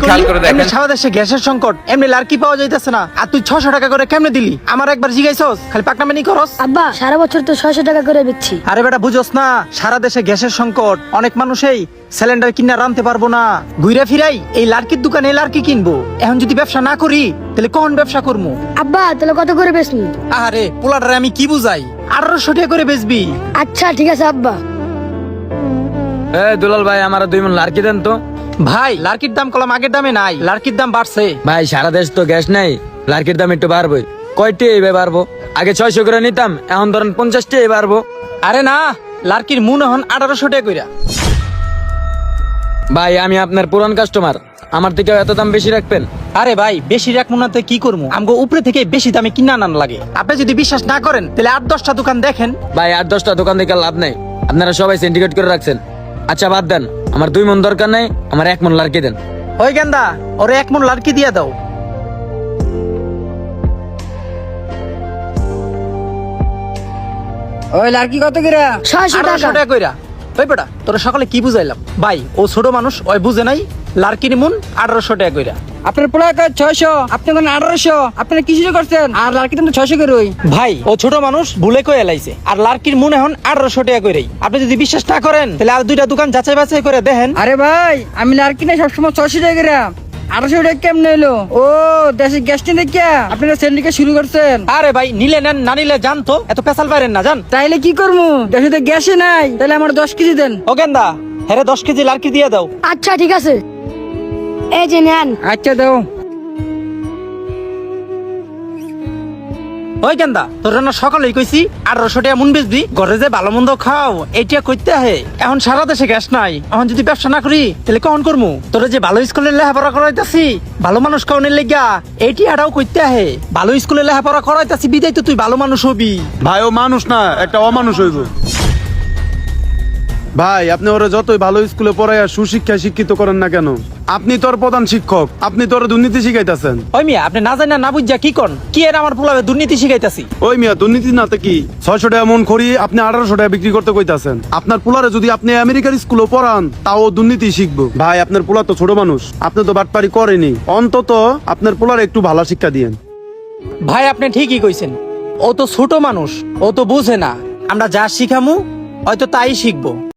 খেয়াল করে দেখেন। সারা দেশে গ্যাসের সংকট, এমনি লার্কি পাওয়া যাইতেছে না, আর তুই 600 টাকা করে কেমনে দিলি? আমার একবার জিগাইছস? খালি পাকনামানি করস। আব্বা সারা বছর তো 600 টাকা করে বেচছি। আরে বেটা বুঝোস না, সারা দেশে গ্যাসের সংকট, অনেক মানুষই সিলিন্ডার কিনা রানতে পারবো না, ঘুরে ফিরাই এই লার্কির দোকানে লার্কি কিনবো। এখন যদি ব্যবসা না করি তাহলে কখন ব্যবসা করবো? আব্বা তাহলে কত করে বেচবি? আরে পোলাটারে আমি কি বুঝাই, 1800 টাকা করে বেচবি। আচ্ছা ঠিক আছে আব্বা। দুলাল ভাই আমার 2 মণ লার্কি দেন তো। ভাই লার্কির দাম কলম আগের দামে নাই, লার্কির দাম বাড়ছে। ভাই সারা দেশ তো গ্যাস নাই, লার্কির দাম একটু বাড়বে। কয়টি এইভাবে বাড়বো? আগে 600 করে নিতাম, এখন ধরেন 50টি বাড়বো। আরে না, লার্কির মুন এখন 1800 টাকা কইরা। ভাই আমি আপনার পুরান কাস্টমার, আমার থেকে এত দাম বেশি রাখবেন? আরে ভাই বেশি রাখবো না তো কি করবো, আমগো উপরে থেকে বেশি দামে কিনা আনান লাগে। আপনি যদি বিশ্বাস না করেন তাহলে 8-10টা দোকান দেখেন। ভাই 8-10টা দোকান থেকে লাভ নাই, আপনারা সবাই সিন্ডিকেট করে রাখছেন। আচ্ছা বাদ দেন, আমার 2 মণ দরকার নাই, আমার 1 মণ লার্কি দেন। ওই গেন্দা ওরে 1 মণ লার্কি দিয়া দাও। ওই লার্কি কত করে? 600 1800 টাকা। টাকা কইরা। ওই বেটা তোরা সকালে কি বুঝাইলাম? ভাই ও ছোট মানুষ, ওই বুঝে নাই, লার্কির মুন 1800 টাকা কইরা। আপনার পোলা কয় 600, আপনি কোন 1800, আপনারা কি শুরু করছেন? আর লার্কি তো 600 করে ওই। ভাই ও ছোট মানুষ ভুলে কয়ে এলাইছে, আর লার্কির মুন এখন 1800 টাকা কইরাই। আপনি যদি বিশ্বাস না করেন তাহলে আর 2টা দোকান যাচাই বাছাই করে দেখেন। আরে ভাই আমি লার্কি না সবসময় 600 টাকা করে, 1800 টাকা কেমনে এলো? ও দেশে গ্যাস নিয়ে দেখিয়া আপনারা সিন্ডিকেট শুরু করছেন। আরে ভাই নিলে নেন, না নিলে জানতো, এত পেশাল পারেন না জান। তাইলে কি করবো? দেশে তো গ্যাসে নাই, তাহলে আমার 10 কেজি দেন। ও গেন্দা হ্যাঁ 10 কেজি লার্কি দিয়ে দাও। আচ্ছা ঠিক আছে, এই যে নেন। আচ্ছা দাও। ওই গেন্দা তোর না সকালেই কইছি 1800 টাকা মুন বেচবি, ঘরে যে ভালো মন্দ খাও এইটা কইতে হে। এখন সারা দেশে গ্যাস নাই, এখন যদি ব্যবসা না করি তাহলে কখন করমু? তোরা যে ভালো স্কুলে লেখাপড়া করাইতাছি, ভালো মানুষ কাউনের লেগা এইটি আড়াও কইতে হে। ভালো স্কুলে লেখাপড়া করাইতাছি বিদায় তো তুই ভালো মানুষ হবি। ভাই ও মানুষ না, একটা অমানুষ হইব। ভাই আপনি ওরা যতই ভালো স্কুলে পড়াইয়া সুশিক্ষায় শিক্ষিত করেন না কেন, আপনি তোর প্রধান শিক্ষক, আপনি তোর দুর্নীতি শিখাইতেছেন। ওই মিয়া আপনি না জানেন না বুঝা কি কন, কি এর আমার পোলাবে দুর্নীতি শিখাইতাছি? ওই মিয়া দুর্নীতি না তো কি? 600 টাকা মন খড়ি আপনি 1800 টাকা বিক্রি করতে কইতাছেন। আপনার পোলারে যদি আপনি আমেরিকার স্কুলে পড়ান তাও দুর্নীতি শিখবো। ভাই আপনার পোলা তো ছোট মানুষ, আপনি তো বাটপারি করেনি, অন্তত আপনার পোলারে একটু ভালো শিক্ষা দিয়েন। ভাই আপনি ঠিকই কইছেন, ও তো ছোট মানুষ, ও তো বুঝে না। আমরা যা শিখামু হয়তো তাই শিখবো।